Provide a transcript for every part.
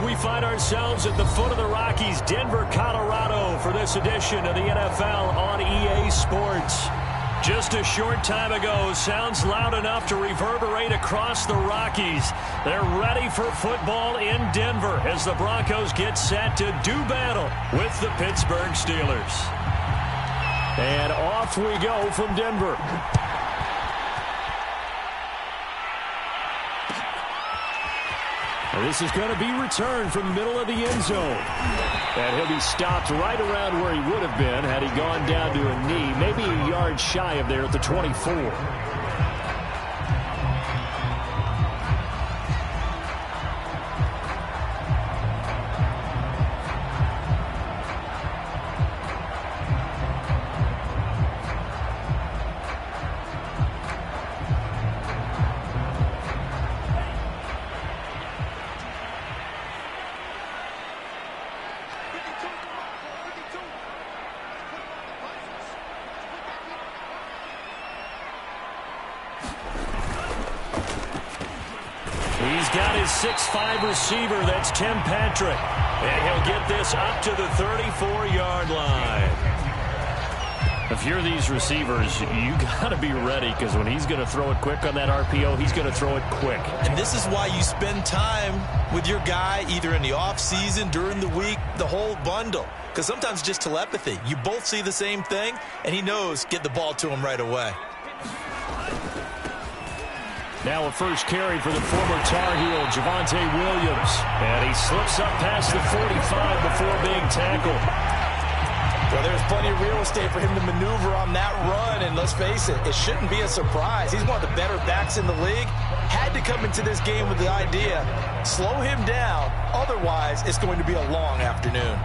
We find ourselves at the foot of the Rockies, Denver, Colorado, for this edition of the NFL on EA Sports. Just a short time ago, sounds loud enough to reverberate across the Rockies. They're ready for football in Denver as the Broncos get set to do battle with the Pittsburgh Steelers. And off we go from Denver. This is going to be returned from the middle of the end zone. And he'll be stopped right around where he would have been had he gone down to a knee, maybe a yard shy of there at the 24. He's got his 6'5" receiver, that's Tim Patrick. And he'll get this up to the 34-yard line. If you're these receivers, you got to be ready, because when he's going to throw it quick on that RPO, he's going to throw it quick. And this is why you spend time with your guy either in the offseason, during the week, the whole bundle. Because sometimes just telepathy. You both see the same thing, and he knows get the ball to him right away. Now a first carry for the former Tar Heel, Javonte Williams. And he slips up past the 45 before being tackled. Well, there's plenty of real estate for him to maneuver on that run. And let's face it, it shouldn't be a surprise. He's one of the better backs in the league. Had to come into this game with the idea, slow him down. Otherwise, it's going to be a long afternoon.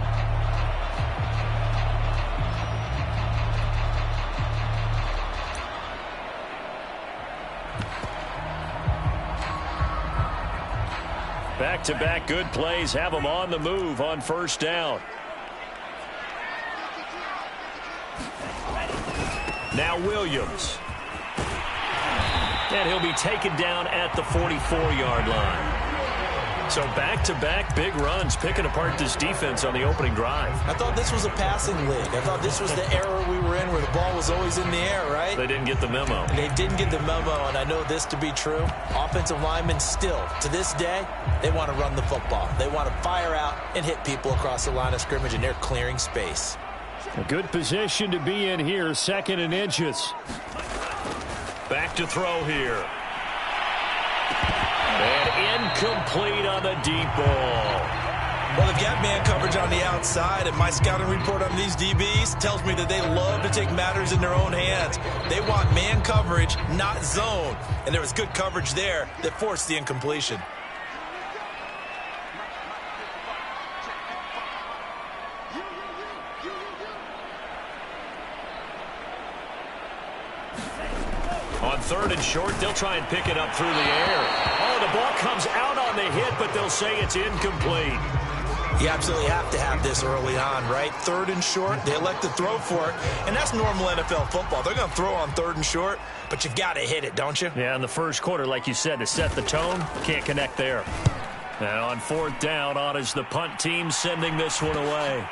Back-to-back good plays have them on the move on first down. Now Williams. And he'll be taken down at the 44-yard line. So back-to-back big runs, picking apart this defense on the opening drive. I thought this was a passing league. I thought this was the era we were in where the ball was always in the air, right? They didn't get the memo. They didn't get the memo, and I know this to be true. Offensive linemen still, to this day, they want to run the football. They want to fire out and hit people across the line of scrimmage, and they're clearing space. A good position to be in here, 2nd and inches. Back to throw here. And incomplete on the deep ball. Well, they've got man coverage on the outside, and my scouting report on these DBs tells me that they love to take matters in their own hands. They want man coverage, not zone. And there was good coverage there that forced the incompletion. On 3rd and short, they'll try and pick it up through the air. Oh, the ball comes out on the hit, but they'll say it's incomplete. You absolutely have to have this early on, right? 3rd and short, they elect to throw for it, and that's normal NFL football. They're going to throw on 3rd and short, but you've got to hit it, don't you? Yeah, in the first quarter, like you said, to set the tone, can't connect there. And on 4th down, on is the punt team sending this one away.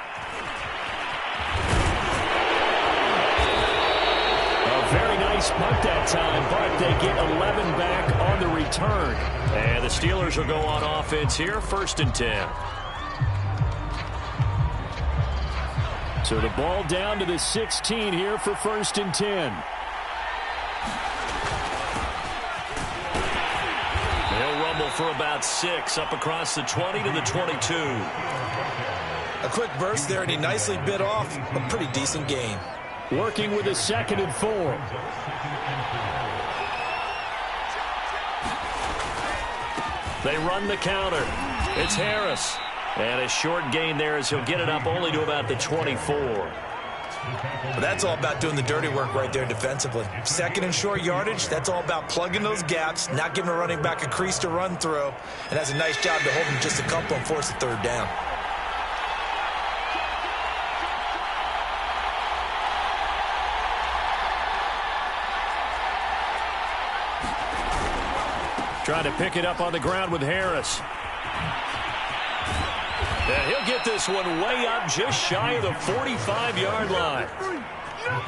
Very nice punt that time, but they get 11 back on the return. And the Steelers will go on offense here, 1st and 10. So the ball down to the 16 here for 1st and 10. They'll rumble for about 6 up across the 20 to the 22. A quick burst there, and he nicely bit off a pretty decent gain. Working with a 2nd and 4. They run the counter. It's Harris. And a short gain there as he'll get it up only to about the 24. But that's all about doing the dirty work right there defensively. 2nd and short yardage, that's all about plugging those gaps, not giving a running back a crease to run through. And that's a nice job to hold him just a couple and force the 3rd down. Trying to pick it up on the ground with Harris. And he'll get this one way up just shy of the 45-yard line.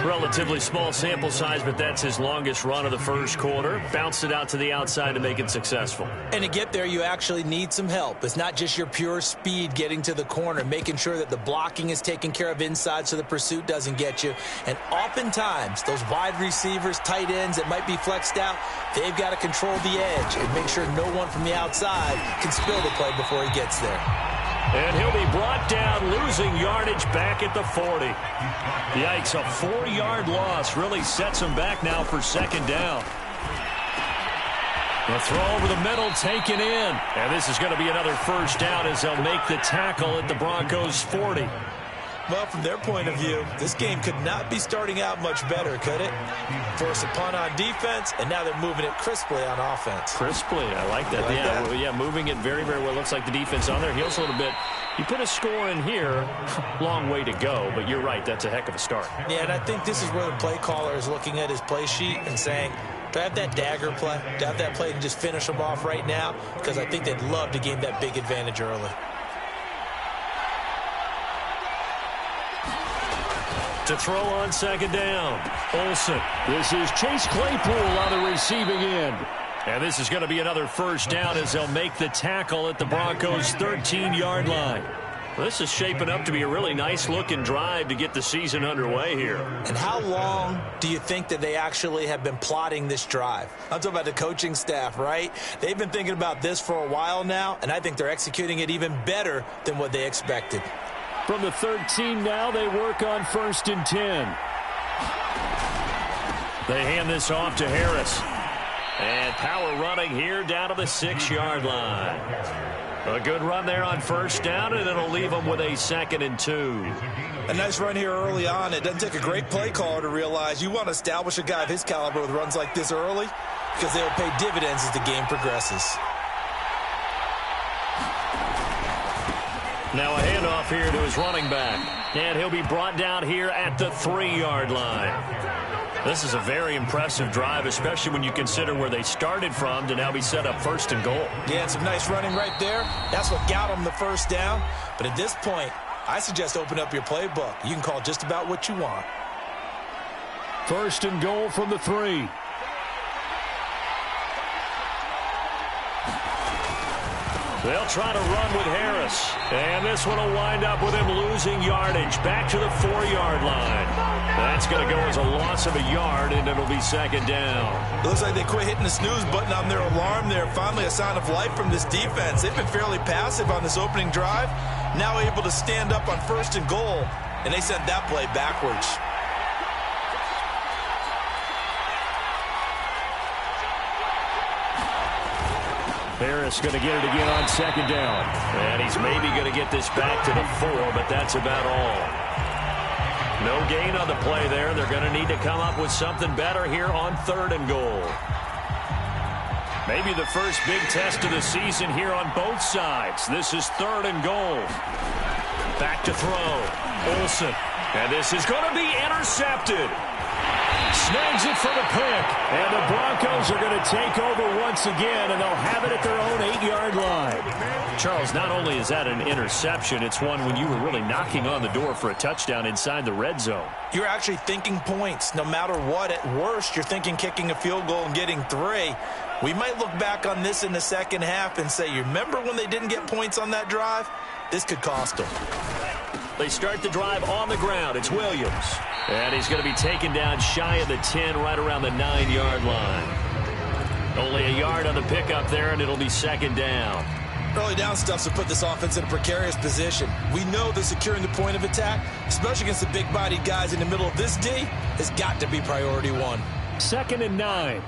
Relatively small sample size, but that's his longest run of the first quarter. Bounced it out to the outside to make it successful. And to get there, you actually need some help. It's not just your pure speed getting to the corner, making sure that the blocking is taken care of inside so the pursuit doesn't get you. And oftentimes, those wide receivers, tight ends that might be flexed out, they've got to control the edge and make sure no one from the outside can spill the play before he gets there. And he'll be brought down, losing yardage back at the 40. Yikes, a 4-yard loss really sets him back now for second down. The throw over the middle, taken in. And this is going to be another first down as they'll make the tackle at the Broncos' 40. Well, from their point of view, this game could not be starting out much better, could it? Force a punt on defense, and now they're moving it crisply on offense. Crisply, I like that. Yeah, moving it very, very well. Looks like the defense on their heels a little bit. You put a score in here, long way to go, but you're right, that's a heck of a start. Yeah, and I think this is where the play caller is looking at his play sheet and saying, do I have that dagger play? Do I have that play to just finish them off right now? Because I think they'd love to gain that big advantage early. To throw on second down, Olsen. This is Chase Claypool on the receiving end. And this is going to be another first down as they'll make the tackle at the Broncos' 13-yard line. Well, this is shaping up to be a really nice-looking drive to get the season underway here. And how long do you think that they actually have been plotting this drive? I'm talking about the coaching staff, right? They've been thinking about this for a while now, and I think they're executing it even better than what they expected. From the 13 now, they work on 1st and 10. They hand this off to Harris. And power running here down to the 6-yard line. A good run there on first down, and it'll leave them with a 2nd and 2. A nice run here early on. It doesn't take a great play caller to realize you want to establish a guy of his caliber with runs like this early because they will pay dividends as the game progresses. Now a handoff here to his running back. And he'll be brought down here at the 3-yard line. This is a very impressive drive, especially when you consider where they started from to now be set up 1st and goal. Yeah, and some nice running right there. That's what got them the first down. But at this point, I suggest open up your playbook. You can call just about what you want. 1st and goal from the 3. They'll try to run with Harris. And this one will wind up with him losing yardage back to the 4-yard line. That's going to go as a loss of a yard, and it'll be 2nd down. It looks like they quit hitting the snooze button on their alarm there. Finally a sign of life from this defense. They've been fairly passive on this opening drive. Now able to stand up on 1st and goal, and they sent that play backwards. Harris going to get it again on 2nd down. And he's maybe going to get this back to the 4, but that's about all. No gain on the play there. They're going to need to come up with something better here on 3rd and goal. Maybe the first big test of the season here on both sides. This is 3rd and goal. Back to throw. Olsen. And this is going to be intercepted. Snags it for the pick. And the Broncos are going to take over once again, and they'll have it at their own 8-yard line. Charles, not only is that an interception, it's one when you were really knocking on the door for a touchdown inside the red zone. You're actually thinking points. No matter what, at worst, you're thinking kicking a field goal and getting 3. We might look back on this in the second half and say, you remember when they didn't get points on that drive? This could cost them. They start the drive on the ground. It's Williams. And he's going to be taken down shy of the 10, right around the 9-yard line. Only a yard on the pickup there, and it'll be 2nd down. Early down stuff to put this offense in a precarious position. We know that securing the point of attack, especially against the big-bodied guys in the middle of this D, has got to be priority 1. 2nd and 9.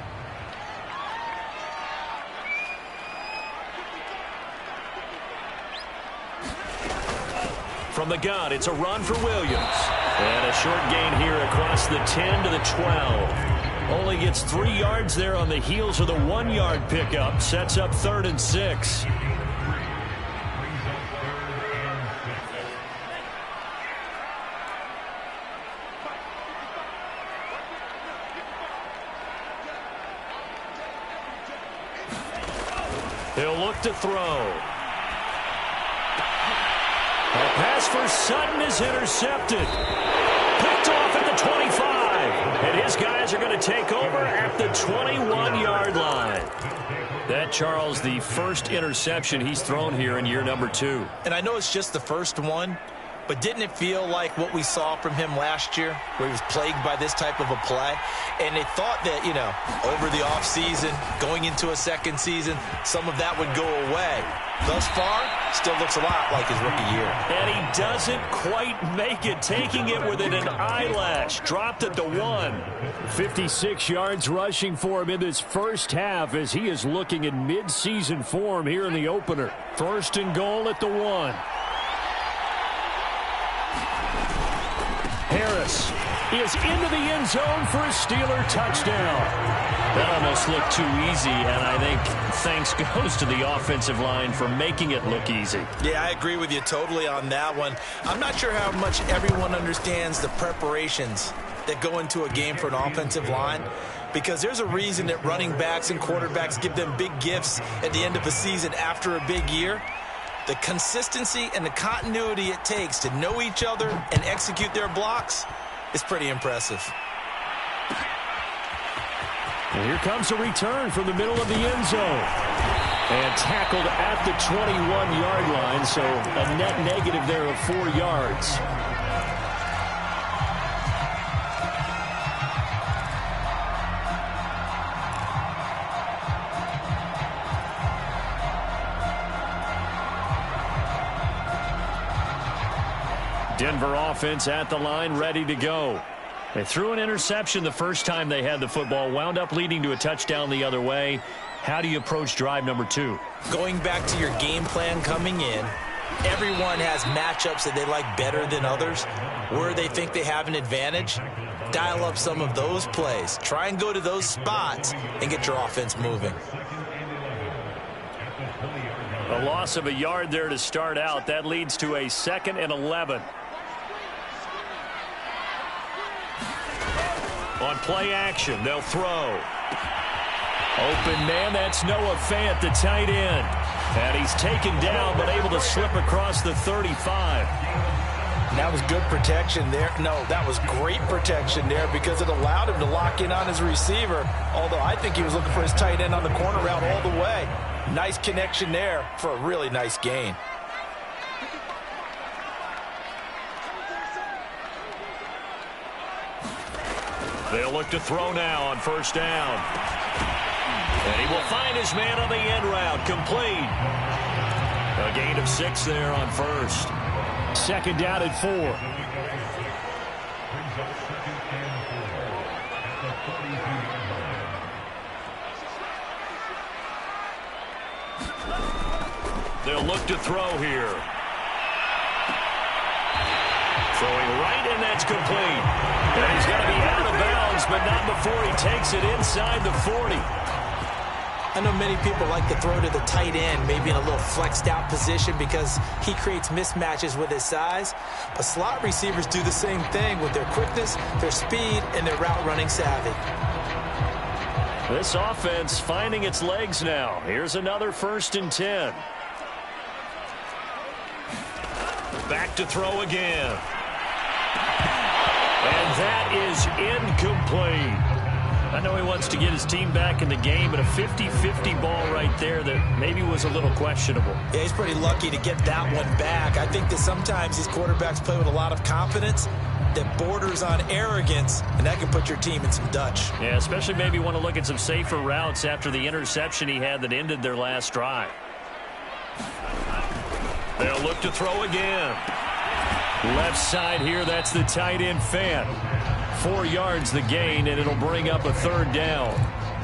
From the gun, it's a run for Williams. And a short gain here across the 10 to the 12. Only gets 3 yards there on the heels of the 1-yard pickup. Sets up 3rd and 6. He'll look to throw. That pass for Sutton is intercepted. Picked off at the 25. And his guys are going to take over at the 21-yard line. That, Charles, the first interception he's thrown here in year number 2. And I know it's just the first one, but didn't it feel like what we saw from him last year, where he was plagued by this type of a play? And they thought that, you know, over the offseason, going into a second season, some of that would go away. Thus far, still looks a lot like his rookie year. And he doesn't quite make it, taking it within an eyelash. Dropped at the 1. 56 yards rushing for him in this first half as he is looking in mid-season form here in the opener. First and goal at the 1. Harris is into the end zone for a Steeler touchdown. That almost looked too easy, and I think thanks goes to the offensive line for making it look easy. Yeah, I agree with you totally on that one. I'm not sure how much everyone understands the preparations that go into a game for an offensive line, because there's a reason that running backs and quarterbacks give them big gifts at the end of a season after a big year. The consistency and the continuity it takes to know each other and execute their blocks is pretty impressive. And here comes a return from the middle of the end zone. And tackled at the 21-yard line, so a net negative there of 4 yards. Denver offense at the line, ready to go. They threw an interception the first time they had the football, wound up leading to a touchdown the other way. How do you approach drive number 2? Going back to your game plan coming in, everyone has matchups that they like better than others, where they think they have an advantage. Dial up some of those plays. Try and go to those spots and get your offense moving. A loss of a yard there to start out. That leads to a 2nd and 11. On play action, they'll throw. Open man, that's Noah Fant, the tight end. And he's taken down, but able to slip across the 35. That was good protection there. No, that was great protection there because it allowed him to lock in on his receiver. Although I think he was looking for his tight end on the corner route all the way. Nice connection there for a really nice gain. They'll look to throw now on first down. And he will find his man on the end route. Complete. A gain of 6 there on first. 2nd down and 4. They'll look to throw here. Throwing right, and that's complete. And he's going to be out of bounds, but not before he takes it inside the 40. I know many people like to throw to the tight end, maybe in a little flexed out position because he creates mismatches with his size. But slot receivers do the same thing with their quickness, their speed, and their route running savvy. This offense finding its legs now. Here's another 1st and 10. Back to throw again. And that is incomplete. I know he wants to get his team back in the game, but a 50-50 ball right there that maybe was a little questionable. Yeah, he's pretty lucky to get that one back. I think that sometimes these quarterbacks play with a lot of confidence that borders on arrogance, and that can put your team in some Dutch. Yeah, especially maybe want to look at some safer routes after the interception he had that ended their last drive. They'll look to throw again. Left side here, that's the tight end Fant. 4 yards the gain, and it'll bring up a 3rd down.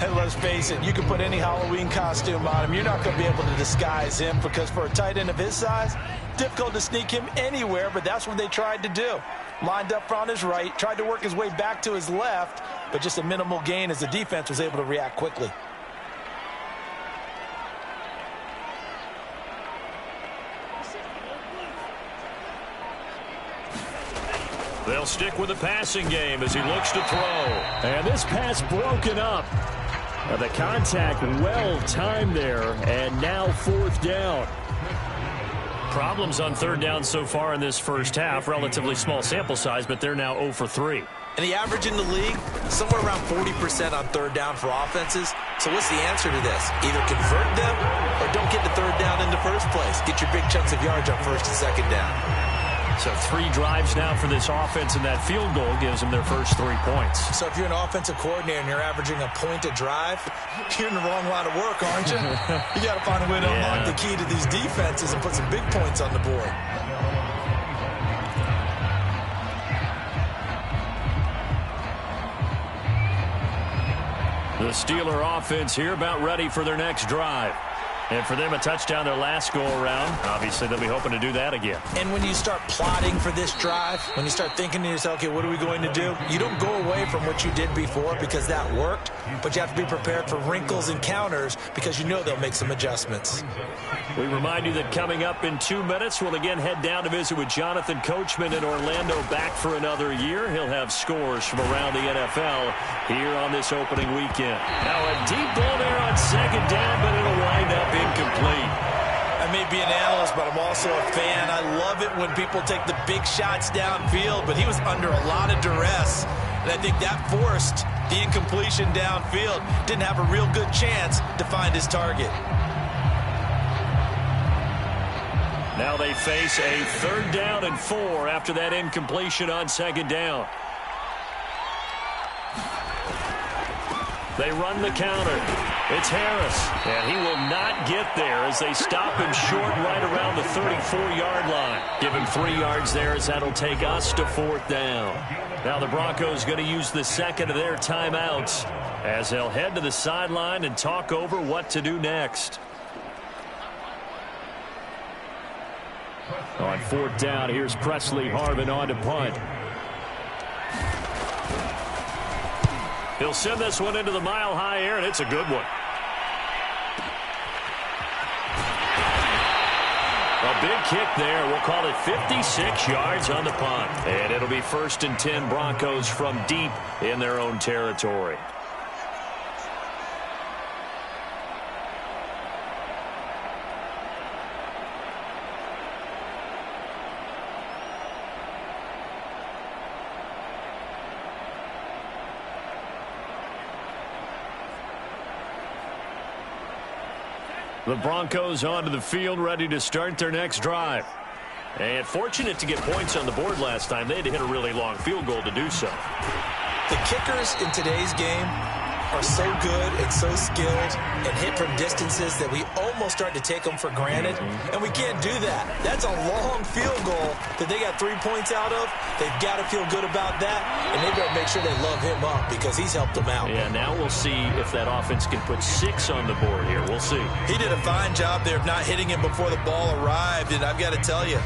And let's face it, you can put any Halloween costume on him. You're not going to be able to disguise him because for a tight end of his size, difficult to sneak him anywhere, but that's what they tried to do. Lined up on his right, tried to work his way back to his left, but just a minimal gain as the defense was able to react quickly. They'll stick with the passing game as he looks to throw. And this pass broken up. The contact well timed there, and now 4th down. problems on third down so far in this first half. Relatively small sample size, but they're now 0 for 3. And the average in the league, somewhere around 40% on third down for offenses. So what's the answer to this? Either convert them or don't get the third down in the first place. Get your big chunks of yards on first and second down. So 3 drives now for this offense, and that field goal gives them their first 3 points. So if you're an offensive coordinator and you're averaging a point a drive, you're in the wrong line of work, aren't you? You got to find a way to unlock the key to these defenses and put some big points on the board. The Steeler offense here about ready for their next drive. And for them, a touchdown their last go-around. Obviously, they'll be hoping to do that again. And when you start plotting for this drive, when you start thinking to yourself, okay, what are we going to do? You don't go away from what you did before because that worked, but you have to be prepared for wrinkles and counters because you know they'll make some adjustments. We remind you that coming up in 2 minutes, we'll again head down to visit with Jonathan Coachman in Orlando, back for another year. He'll have scores from around the NFL here on this opening weekend. Now a deep ball there on second down, but it'll wind up incomplete. I may be an analyst, but I'm also a fan. I love it when people take the big shots downfield, but he was under a lot of duress. And I think that forced the incompletion downfield. Didn't have a real good chance to find his target. Now they face a 3rd down and 4 after that incompletion on second down. They run the counter. It's Harris, and he will not get there as they stop him short right around the 34-yard line. Give him 3 yards there as that'll take us to 4th down. Now the Broncos going to use the second of their timeouts as they'll head to the sideline and talk over what to do next. On 4th down, here's Presley Harvin on to punt. He'll send this one into the mile-high air, and it's a good one. A big kick there. We'll call it 56 yards on the punt. And it'll be 1st and 10 Broncos from deep in their own territory. The Broncos onto the field, ready to start their next drive. And fortunate to get points on the board last time. They had to hit a really long field goal to do so. The kickers in today's game are so good and so skilled and hit from distances that we almost start to take them for granted, and we can't do that. That's a long field goal that they got 3 points out of. They've got to feel good about that, and they better make sure they love him up because he's helped them out. Yeah, now we'll see if that offense can put 6 on the board here. We'll see. He did a fine job there of not hitting it before the ball arrived, and I've got to tell you,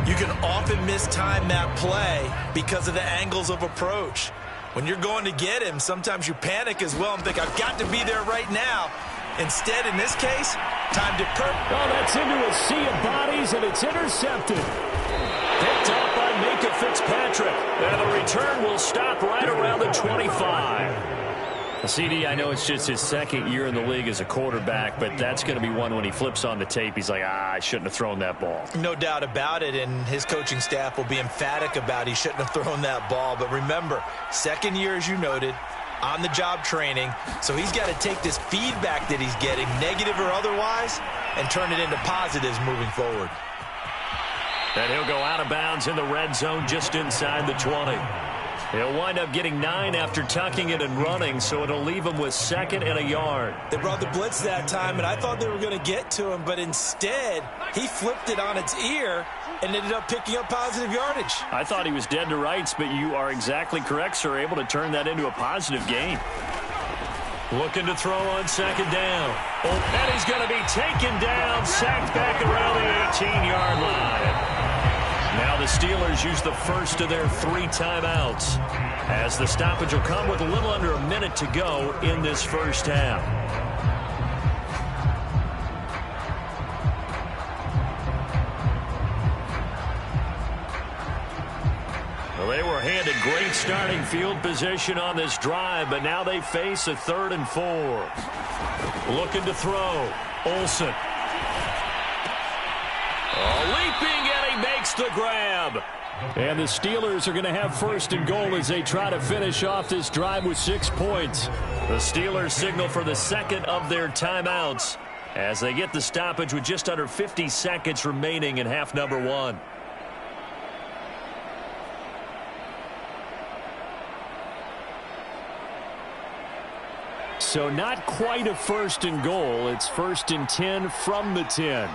you can often mistime that play because of the angles of approach. When you're going to get him, sometimes you panic as well and think, I've got to be there right now. Instead, in this case, timed it perfect. Oh, that's into a sea of bodies, and it's intercepted. Picked up by Micah Fitzpatrick. And the return will stop right around the 25. CD, I know it's just his 2nd year in the league as a quarterback, but that's going to be one when he flips on the tape. He's like, I shouldn't have thrown that ball. No doubt about it, and his coaching staff will be emphatic about he shouldn't have thrown that ball. But remember, 2nd year, as you noted, on-the-job training, so he's got to take this feedback that he's getting, negative or otherwise, and turn it into positives moving forward. And he'll go out of bounds in the red zone just inside the 20. He'll wind up getting 9 after tucking it and running, so it'll leave him with 2nd and a yard. They brought the blitz that time, and I thought they were going to get to him, but instead, he flipped it on its ear and ended up picking up positive yardage. I thought he was dead to rights, but you are exactly correct, sir, able to turn that into a positive gain. Looking to throw on 2nd down. And he's going to be taken down, sacked back around the 18-yard line. Now the Steelers use the first of their 3 timeouts as the stoppage will come with a little under a minute to go in this first half. Well, they were handed great starting field position on this drive, but now they face a 3rd and 4. Looking to throw. Olsen. A leap the grab. And the Steelers are going to have first and goal as they try to finish off this drive with 6 points. The Steelers signal for the second of their timeouts as they get the stoppage with just under 50 seconds remaining in half number 1. So not quite a first and goal. It's first and 10 from the 10.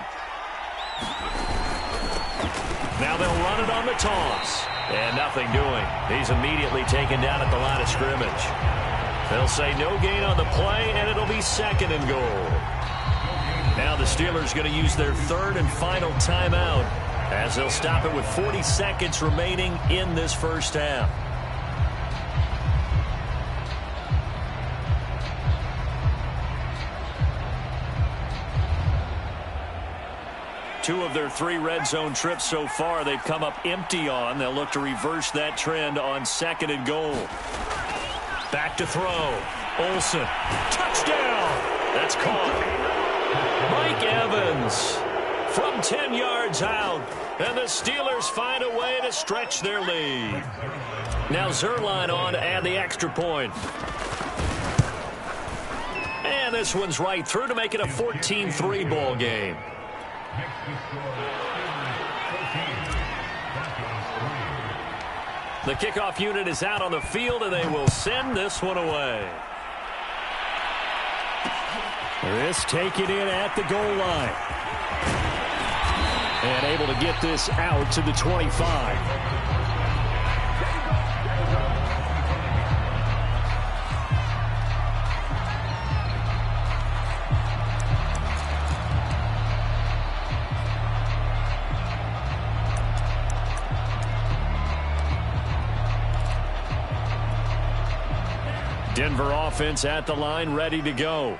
Now they'll run it on the toss. And nothing doing. He's immediately taken down at the line of scrimmage. They'll say no gain on the play, and it'll be second and goal. Now the Steelers going to use their third and final timeout as they'll stop it with 40 seconds remaining in this first half. Two of their 3 red zone trips so far they've come up empty on. They'll look to reverse that trend on second and goal. Back to throw. Olsen. Touchdown. That's caught. Mike Evans from 10 yards out. And the Steelers find a way to stretch their lead. Now Zerline on to add the extra point. And this one's right through to make it a 14-3 ball game. The kickoff unit is out on the field, and they will send this one away. This taken in at the goal line. And able to get this out to the 25. Denver offense at the line, ready to go.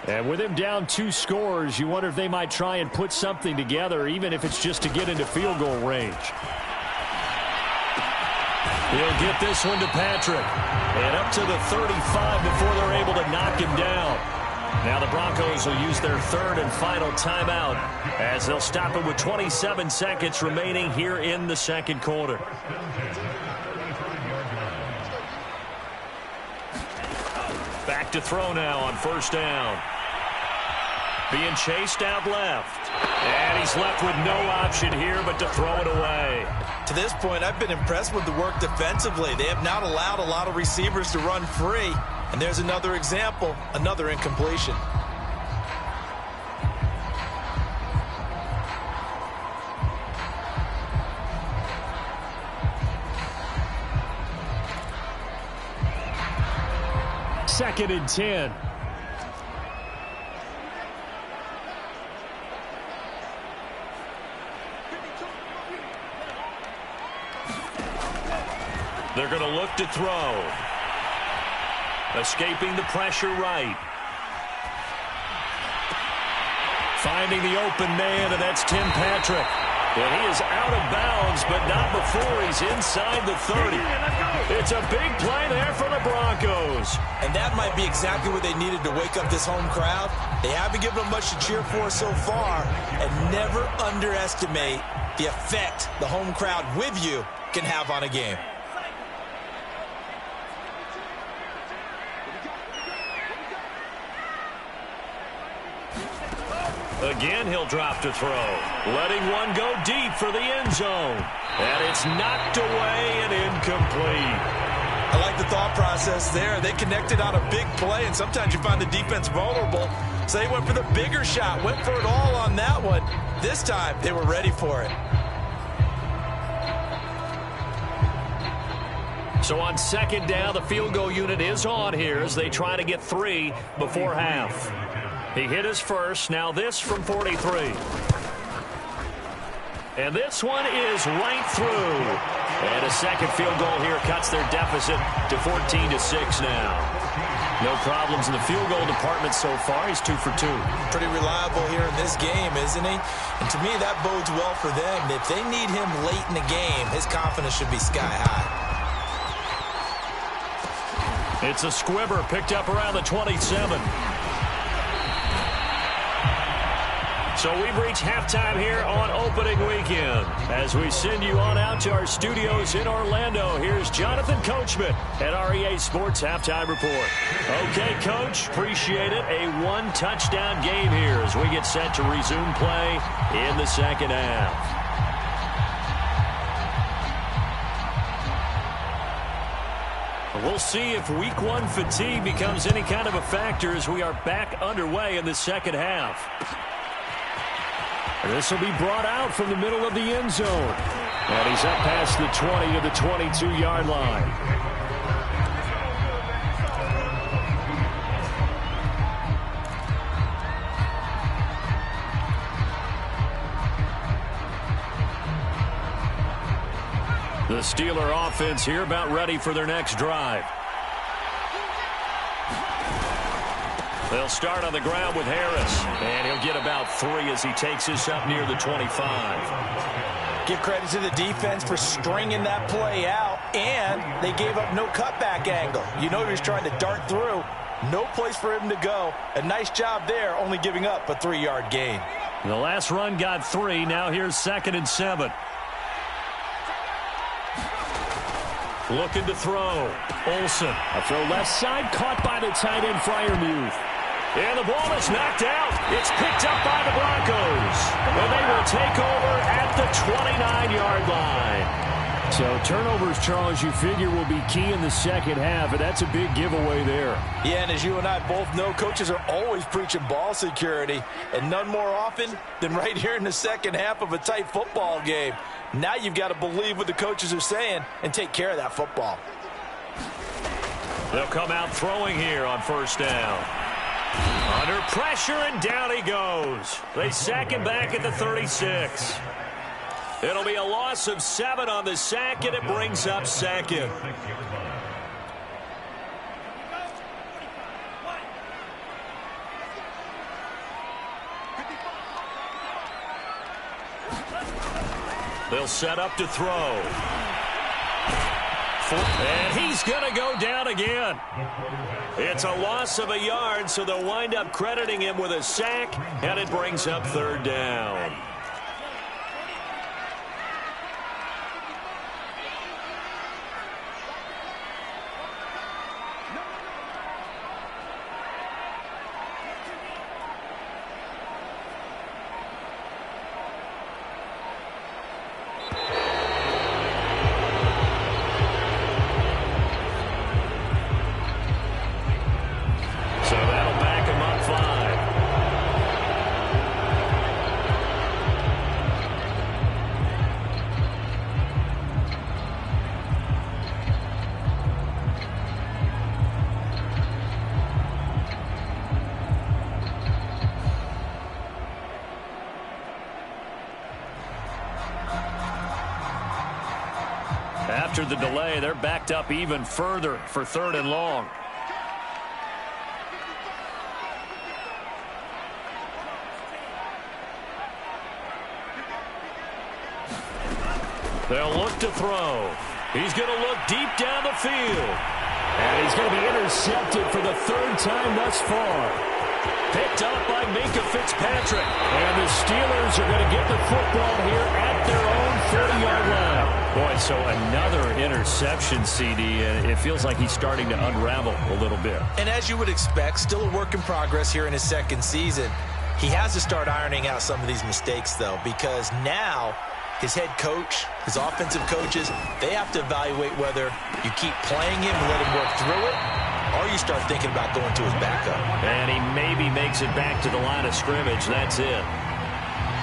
And with him down 2 scores, you wonder if they might try and put something together, even if it's just to get into field goal range. He'll get this one to Patrick. And up to the 35 before they're able to knock him down. Now the Broncos will use their third and final timeout as they'll stop it with 27 seconds remaining here in the second quarter. Back to throw now on first down. Being chased out left. And he's left with no option here but to throw it away. To this point, I've been impressed with the work defensively. They have not allowed a lot of receivers to run free. And there's another example, another incompletion. Second and 10. They're going to look to throw. Escaping the pressure right. Finding the open man, and that's Tim Patrick. And he is out of bounds, but not before he's inside the 30. It's a big play there for the Broncos. And that might be exactly what they needed to wake up this home crowd. They haven't given them much to cheer for so far. And never underestimate the effect the home crowd with you can have on a game. Again, he'll drop to throw. Letting one go deep for the end zone. And it's knocked away and incomplete. I like the thought process there. They connected on a big play, and sometimes you find the defense vulnerable. So they went for the bigger shot, went for it all on that one. This time, they were ready for it. So on second down, the field goal unit is on here as they try to get 3 before half. He hit his first. Now this from 43. And this one is right through. And a second field goal here cuts their deficit to 14-6 now. No problems in the field goal department so far. He's 2 for 2. Pretty reliable here in this game, isn't he? And to me, that bodes well for them. If they need him late in the game, his confidence should be sky high. It's a squibber picked up around the 27. So we've reached halftime here on opening weekend. As we send you on out to our studios in Orlando, here's Jonathan Coachman at our EA Sports Halftime Report. Okay, Coach, appreciate it. A one-touchdown game here as we get set to resume play in the second half. We'll see if week one fatigue becomes any kind of a factor as we are back underway in the second half. This will be brought out from the middle of the end zone. And he's up past the 20 to the 22-yard line. The Steeler offense here about ready for their next drive. They'll start on the ground with Harris, and he'll get about 3 as he takes this up near the 25. Give credit to the defense for stringing that play out, and they gave up no cutback angle. You know he was trying to dart through. No place for him to go. A nice job there, only giving up a 3-yard gain. The last run got 3. Now here's 2nd and 7. Looking to throw. Olsen. A throw left side, caught by the tight end Freiermuth. And the ball is knocked out. It's picked up by the Broncos. And they will take over at the 29-yard line. So turnovers, Charles, you figure will be key in the second half, and that's a big giveaway there. Yeah, and as you and I both know, coaches are always preaching ball security, and none more often than right here in the second half of a tight football game. Now you've got to believe what the coaches are saying and take care of that football. They'll come out throwing here on first down. Under pressure, and down he goes. They sack him back at the 36. It'll be a loss of 7 on the sack, and it brings up 2nd. They'll set up to throw. And he's going to go down again. It's a loss of a yard, so they'll wind up crediting him with a sack, and it brings up 3rd down. After the delay, they're backed up even further for 3rd and long. They'll look to throw. He's going to look deep down the field. And he's going to be intercepted for the 3rd time thus far. Picked up by Minkah Fitzpatrick. And the Steelers are going to get the football here at their own 30-yard line. Boy, so another interception, CD, and it feels like he's starting to unravel a little bit. And as you would expect, still a work in progress here in his 2nd season. He has to start ironing out some of these mistakes, though, because now his head coach, his offensive coaches, they have to evaluate whether you keep playing him and let him work through it, or you start thinking about going to his backup. And he maybe makes it back to the line of scrimmage. That's it.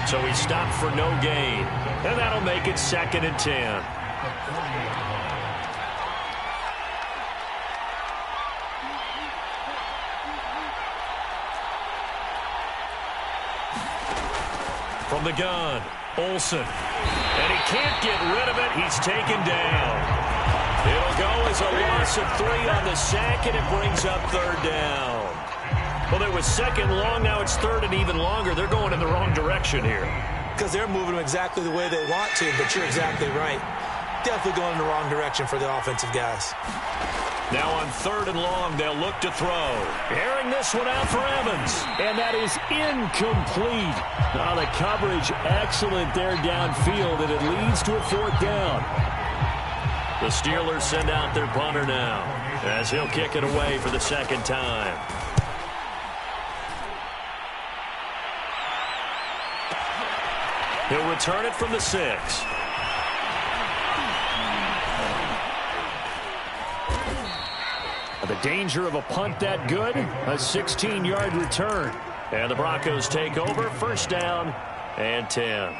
So he stopped for no gain. And that'll make it 2nd and 10. From the gun, Olsen. And he can't get rid of it. He's taken down. It'll go as a loss of 3 on the sack, and it brings up 3rd down. Well, it was 2nd long. Now it's 3rd and even longer. They're going in the wrong direction here. Because they're moving them exactly the way they want to, but you're exactly right. Definitely going in the wrong direction for the offensive guys. Now on 3rd and long, they'll look to throw. Airing this one out for Evans. And that is incomplete. Now the coverage excellent there downfield, and it leads to a 4th down. The Steelers send out their punter now, as he'll kick it away for the 2nd time. He'll return it from the 6. The danger of a punt that good, a 16-yard return. And the Broncos take over, 1st down and 10.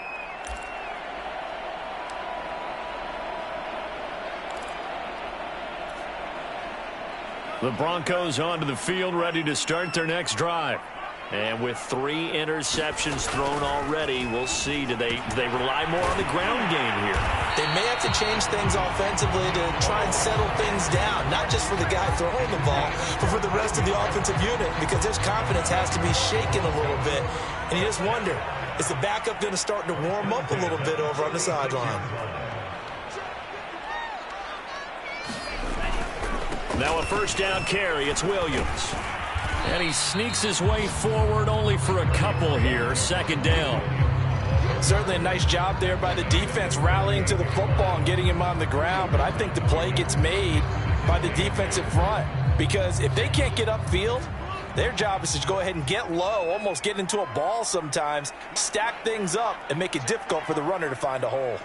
The Broncos onto the field, ready to start their next drive. And with 3 interceptions thrown already, we'll see, do they rely more on the ground game here? They may have to change things offensively to try and settle things down, not just for the guy throwing the ball, but for the rest of the offensive unit, because their confidence has to be shaken a little bit. And you just wonder, is the backup going to start to warm up a little bit over on the sideline? Now a 1st down carry, it's Williams. And he sneaks his way forward only for a couple here, 2nd down. Certainly a nice job there by the defense rallying to the football and getting him on the ground, but I think the play gets made by the defensive front, because if they can't get upfield, their job is to go ahead and get low, almost get into a ball sometimes, stack things up, and make it difficult for the runner to find a hole.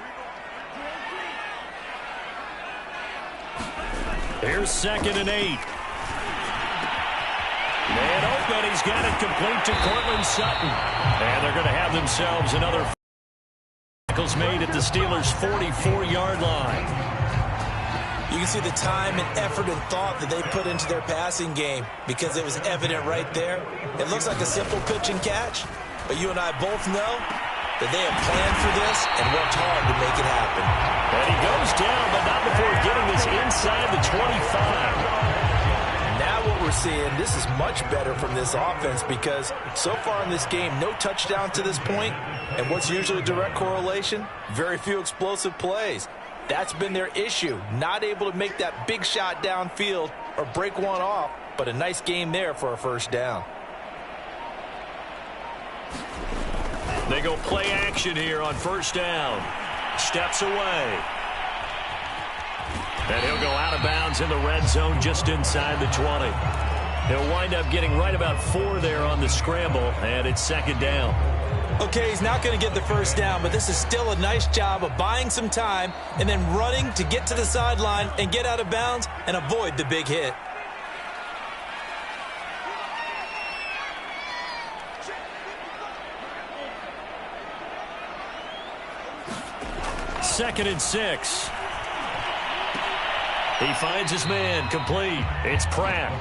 Here's 2nd and 8. And open, he's got it complete to Cortland Sutton. And they're going to have themselves another tackles made at the Steelers' 44-yard line. You can see the time and effort and thought that they put into their passing game, because it was evident right there. It looks like a simple pitch and catch, but you and I both know that they have planned for this and worked hard to make it happen. And he goes down, but not before getting this inside the 25. Now what we're seeing, this is much better from this offense, because so far in this game, no touchdown to this point, and what's usually a direct correlation? Very few explosive plays. That's been their issue, not able to make that big shot downfield or break one off, but a nice game there for a 1st down. They go play action here on 1st down. Steps away. And he'll go out of bounds in the red zone just inside the 20. He'll wind up getting right about 4 there on the scramble, and it's 2nd down. Okay, he's not going to get the 1st down, but this is still a nice job of buying some time and then running to get to the sideline and get out of bounds and avoid the big hit. Second and 6. He finds his man, complete. It's Pratt.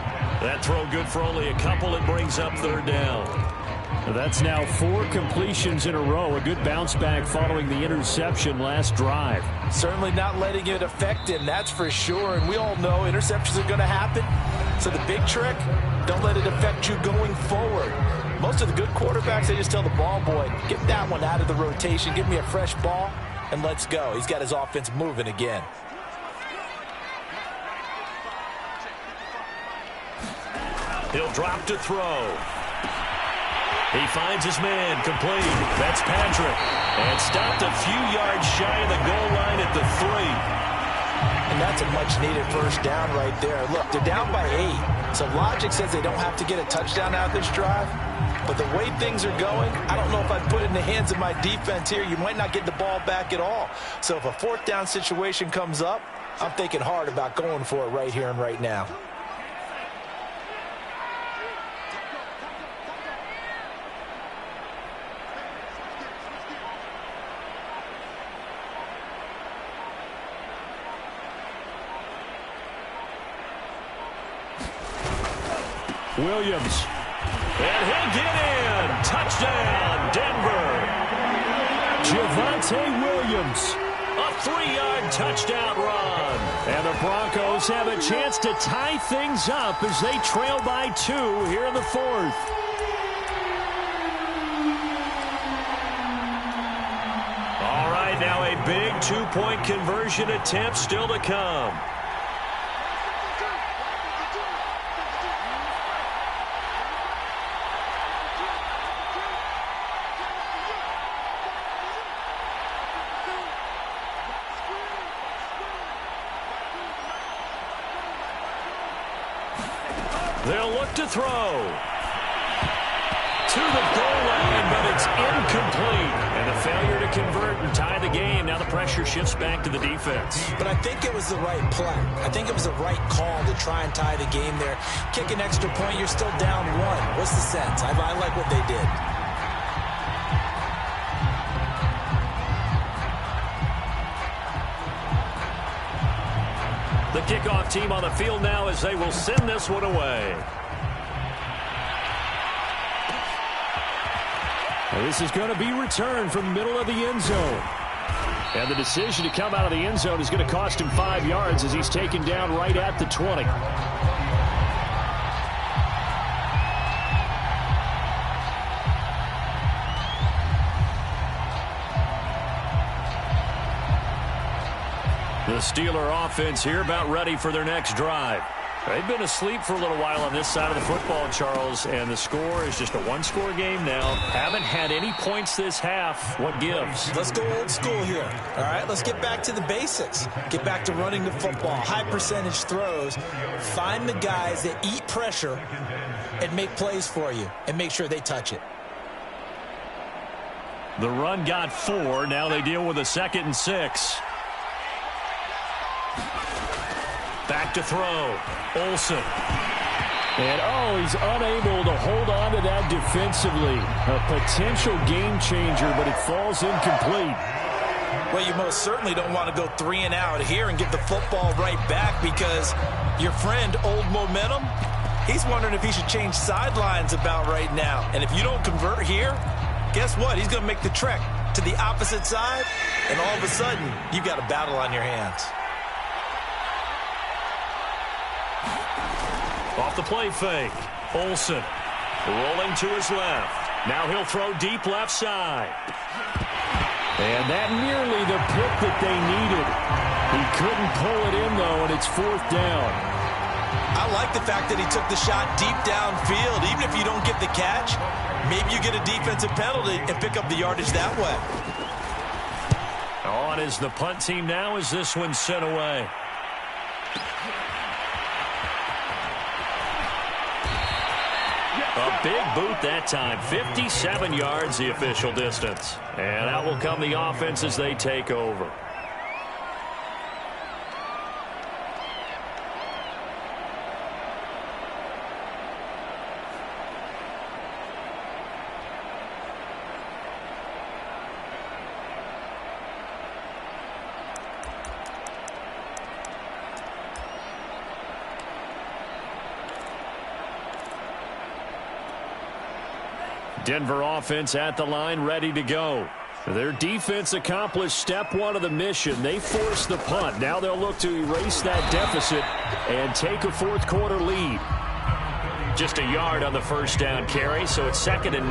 That throw good for only a couple. It brings up 3rd down. That's now 4 completions in a row. A good bounce back following the interception last drive. Certainly not letting it affect him, that's for sure. And we all know interceptions are going to happen. So the big trick, don't let it affect you going forward. Most of the good quarterbacks, they just tell the ball boy, get that one out of the rotation, give me a fresh ball, and let's go. He's got his offense moving again. He'll drop to throw. He finds his man, complete. That's Patrick. And stopped a few yards shy of the goal line at the 3. And that's a much-needed 1st down right there. Look, they're down by 8. So logic says they don't have to get a touchdown out of this drive. But the way things are going, I don't know if I'd put it in the hands of my defense here. You might not get the ball back at all. So if a 4th down situation comes up, I'm thinking hard about going for it right here and right now. Williams. And he'll get in. Touchdown, Denver. Javonte Williams. A 3-yard touchdown run. And the Broncos have a chance to tie things up as they trail by 2 here in the 4th. All right, now a big 2-point conversion attempt still to come. They'll look to throw. To the goal line, but it's incomplete. And a failure to convert and tie the game. Now the pressure shifts back to the defense. But I think it was the right play. I think it was the right call to try and tie the game there. Kick an extra point, you're still down 1. What's the sense? I like what they did. The kickoff team on the field now as they will send this one away. This is going to be returned from the middle of the end zone. And the decision to come out of the end zone is going to cost him 5 yards as he's taken down right at the 20. The Steeler offense here about ready for their next drive. They've been asleep for a little while on this side of the football, Charles, and the score is just a one-score game now. Haven't had any points this half. What gives? Let's go old school here. All right, let's get back to the basics. Get back to running the football, high percentage throws. Find the guys that eat pressure and make plays for you and make sure they touch it. The run got 4. Now they deal with a 2nd and 6. Back to throw. Olsen. And, he's unable to hold on to that defensively. A potential game changer, but it falls incomplete. Well, you most certainly don't want to go 3 and out here and get the football right back because your friend, Old Momentum, he's wondering if he should change sidelines about right now. And if you don't convert here, guess what? He's going to make the trek to the opposite side, and all of a sudden, you've got a battle on your hands. Off the play fake. Olsen rolling to his left. Now he'll throw deep left side. And that nearly the pick that they needed. He couldn't pull it in, though, and it's 4th down. I like the fact that he took the shot deep downfield. Even if you don't get the catch, maybe you get a defensive penalty and pick up the yardage that way. On is the punt team now as this one's sent away. A big boot that time. 57 yards the official distance. And out will come the offense as they take over. Denver offense at the line, ready to go. Their defense accomplished step 1 of the mission. They forced the punt. Now they'll look to erase that deficit and take a 4th quarter lead. Just a yard on the first down carry, so it's 2nd and 9.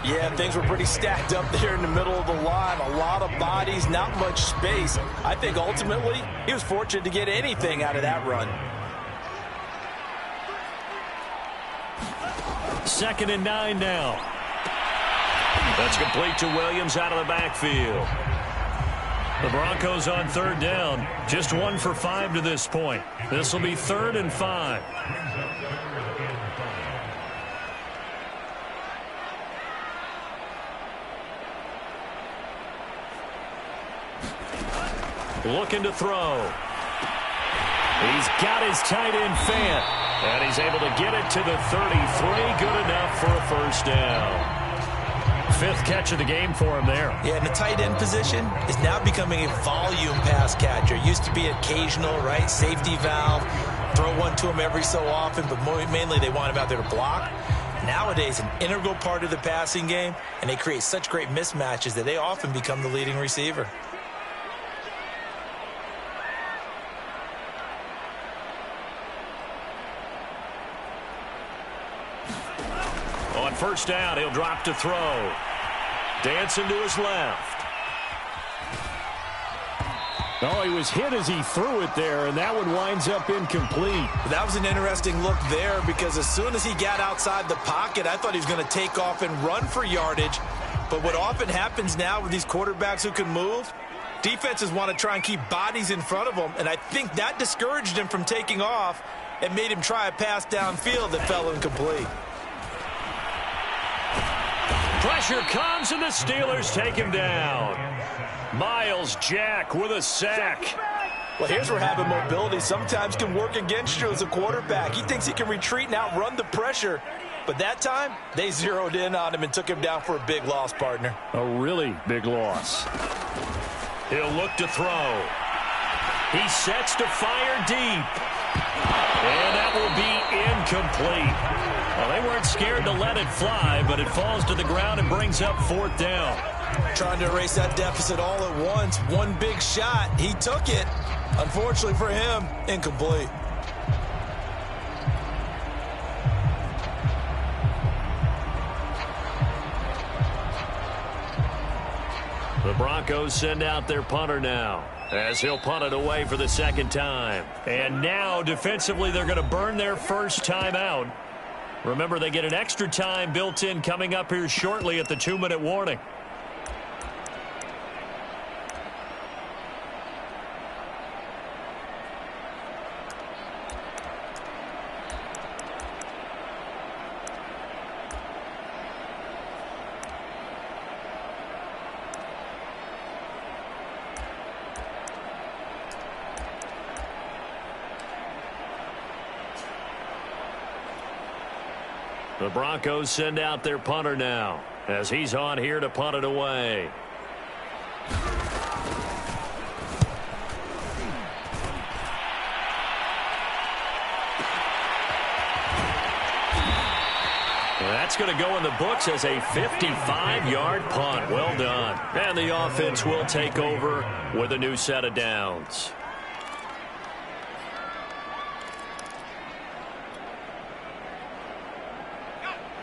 Yeah, things were pretty stacked up there in the middle of the line. A lot of bodies, not much space. I think ultimately he was fortunate to get anything out of that run. 2nd and 9 now. That's complete to Williams out of the backfield. The Broncos on 3rd down. Just 1 for 5 to this point. This will be 3rd and 5. Looking to throw. He's got his tight end Fant. And he's able to get it to the 33. Good enough for a first down. 5th catch of the game for him there. Yeah, and the tight end position is now becoming a volume pass catcher. Used to be occasional, right? Safety valve. Throw one to him every so often, but mainly they want him out there to block. Nowadays, an integral part of the passing game, and they create such great mismatches that they often become the leading receiver. On first down, he'll drop to throw. Dancing to his left. Oh, he was hit as he threw it there, and that one winds up incomplete. That was an interesting look there because as soon as he got outside the pocket, I thought he was going to take off and run for yardage. But what often happens now with these quarterbacks who can move, defenses want to try and keep bodies in front of them, and I think that discouraged him from taking off. and made him try a pass downfield that fell incomplete. Pressure comes, and the Steelers take him down. Miles Jack with a sack. Well, here's where having mobility sometimes can work against you as a quarterback. He thinks he can retreat and outrun the pressure. But that time, they zeroed in on him and took him down for a big loss, partner. A really big loss. He'll look to throw. He sets to fire deep. And that will be incomplete. Well, they weren't scared to let it fly, but it falls to the ground and brings up 4th down. Trying to erase that deficit all at once. One big shot. He took it. Unfortunately for him, incomplete. The Broncos send out their punter now, as he'll punt it away for the 2nd time. And now, defensively, they're going to burn their first timeout. Remember, they get an extra time built in coming up here shortly at the 2-minute warning. The Broncos send out their punter now, as he's on here to punt it away. That's going to go in the books as a 55-yard punt. Well done. And the offense will take over with a new set of downs.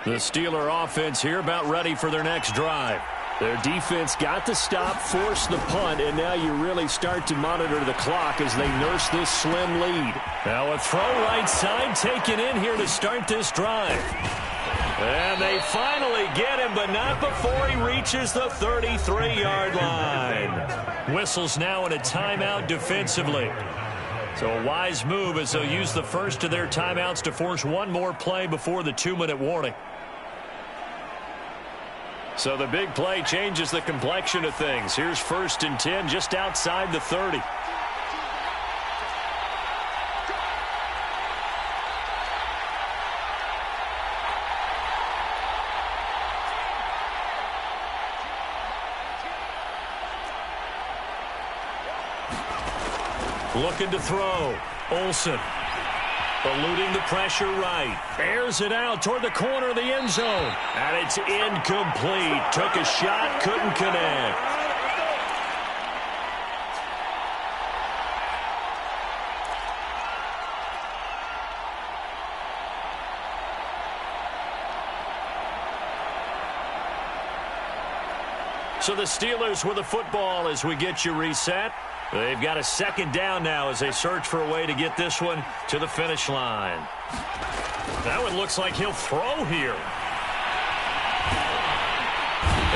The Steeler offense here about ready for their next drive. Their defense got the stop, forced the punt, and now you really start to monitor the clock as they nurse this slim lead. Now a throw right side taken in here to start this drive. And they finally get him, but not before he reaches the 33-yard line. Whistles now in a timeout defensively. So a wise move as they'll use the first of their timeouts to force one more play before the 2-minute warning. So the big play changes the complexion of things. Here's 1st and 10 just outside the 30. Looking to throw. Olsen. Eluding the pressure right. Airs it out toward the corner of the end zone. And it's incomplete. Took a shot, couldn't connect. So the Steelers with the football as we get you reset. They've got a 2nd down now as they search for a way to get this one to the finish line. That one looks like he'll throw here.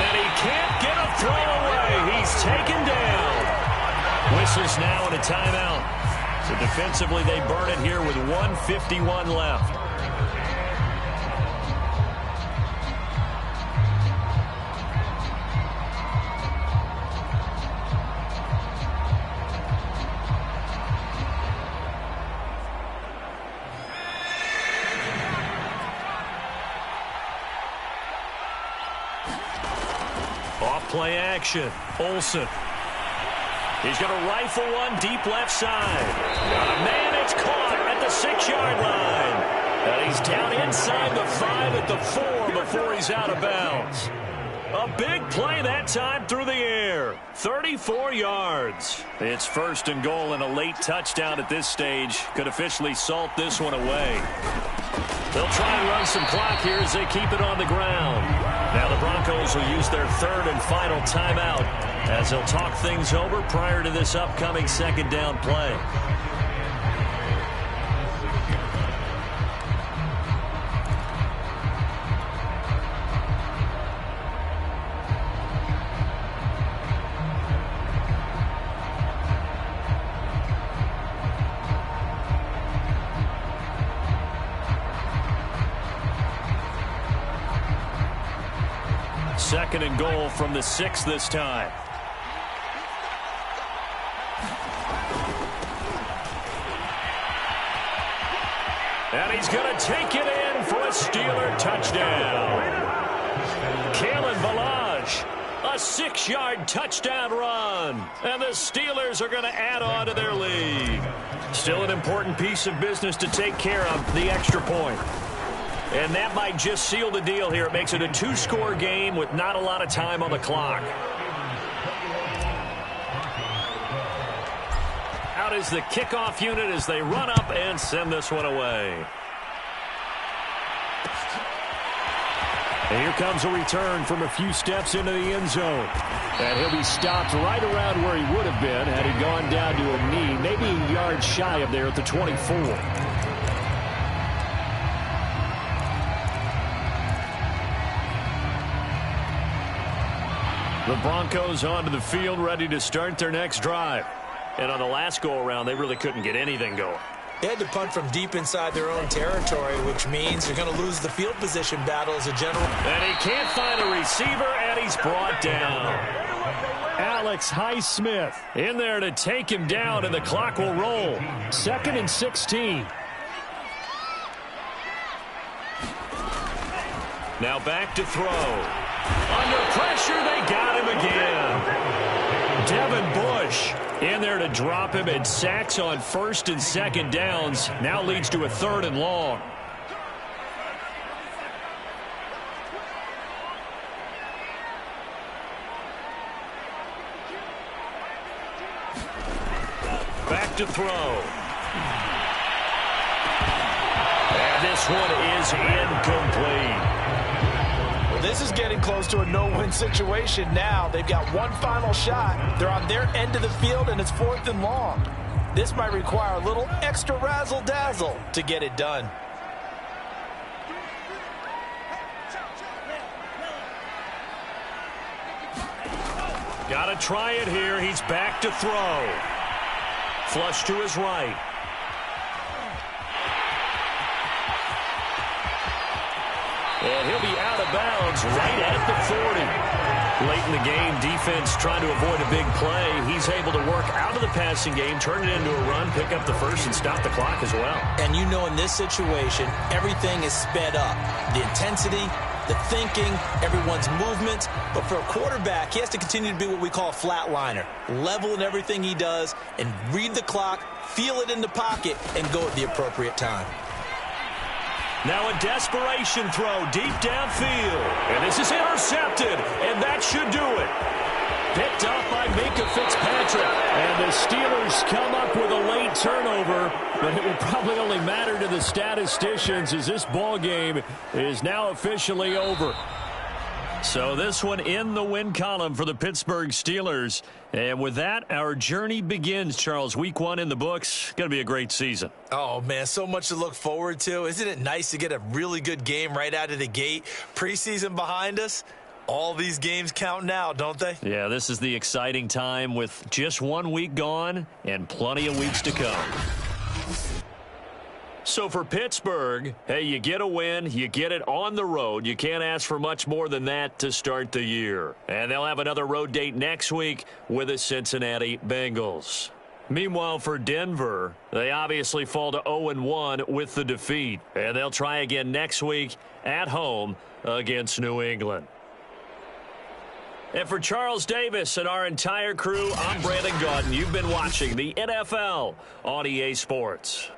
And he can't get a throw away. He's taken down. Whistles now in a timeout. So defensively they burn it here with 1:51 left. Play action. Olsen. He's going to rifle one deep left side. Man, it's caught at the 6-yard line. And he's down inside the 5 at the 4 before he's out of bounds. A big play that time through the air. 34 yards. It's 1st and goal, and a late touchdown at this stage could officially salt this one away. They'll try and run some clock here as they keep it on the ground. Now the Broncos will use their 3rd and final timeout as they'll talk things over prior to this upcoming 2nd down play. 2nd and goal from the 6 this time. And he's going to take it in for a Steeler touchdown. Kalen Ballage, a 6-yard touchdown run. And the Steelers are going to add on to their lead. Still an important piece of business to take care of, the extra point. And that might just seal the deal here. It makes it a 2-score game with not a lot of time on the clock. Out is the kickoff unit as they run up and send this one away. And here comes a return from a few steps into the end zone. And he'll be stopped right around where he would have been had he gone down to a knee, maybe a yard shy of there at the 24. The Broncos onto the field, ready to start their next drive. And on the last go-around, they really couldn't get anything going. They had to punt from deep inside their own territory, which means they're going to lose the field position battle as a general. And he can't find a receiver, and he's brought down. Alex Highsmith in there to take him down, and the clock will roll. 2nd and 16. Now back to throw. Under pressure, they got him again. Devin Bush in there to drop him, and sacks on 1st and 2nd downs. Now leads to a 3rd and long. Back to throw. And this one is incomplete. This is getting close to a no-win situation now. They've got one final shot. They're on their end of the field, and it's 4th and long. This might require a little extra razzle-dazzle to get it done. Got to try it here. He's back to throw. Flush to his right. And he'll be out of bounds right at the 40. Late in the game, defense trying to avoid a big play. He's able to work out of the passing game, turn it into a run, pick up the first, and stop the clock as well. And you know in this situation, everything is sped up. The intensity, the thinking, everyone's movement. But for a quarterback, he has to continue to be what we call a flatliner. Level in everything he does and read the clock, feel it in the pocket, and go at the appropriate time. Now a desperation throw deep downfield. And this is intercepted, and that should do it. Picked up by Minkah Fitzpatrick. And the Steelers come up with a late turnover, but it will probably only matter to the statisticians as this ball game is now officially over. So this one in the win column for the Pittsburgh Steelers. And with that, our journey begins, Charles. Week 1 in the books. Going to be a great season. Oh, man, so much to look forward to. Isn't it nice to get a really good game right out of the gate? Preseason behind us. All these games count now, don't they? Yeah, this is the exciting time with just 1 week gone and plenty of weeks to come. So for Pittsburgh, hey, you get a win, you get it on the road. You can't ask for much more than that to start the year. And they'll have another road date next week with the Cincinnati Bengals. Meanwhile, for Denver, they obviously fall to 0-1 with the defeat. And they'll try again next week at home against New England. And for Charles Davis and our entire crew, I'm Brandon Gaudin. You've been watching the NFL on EA Sports.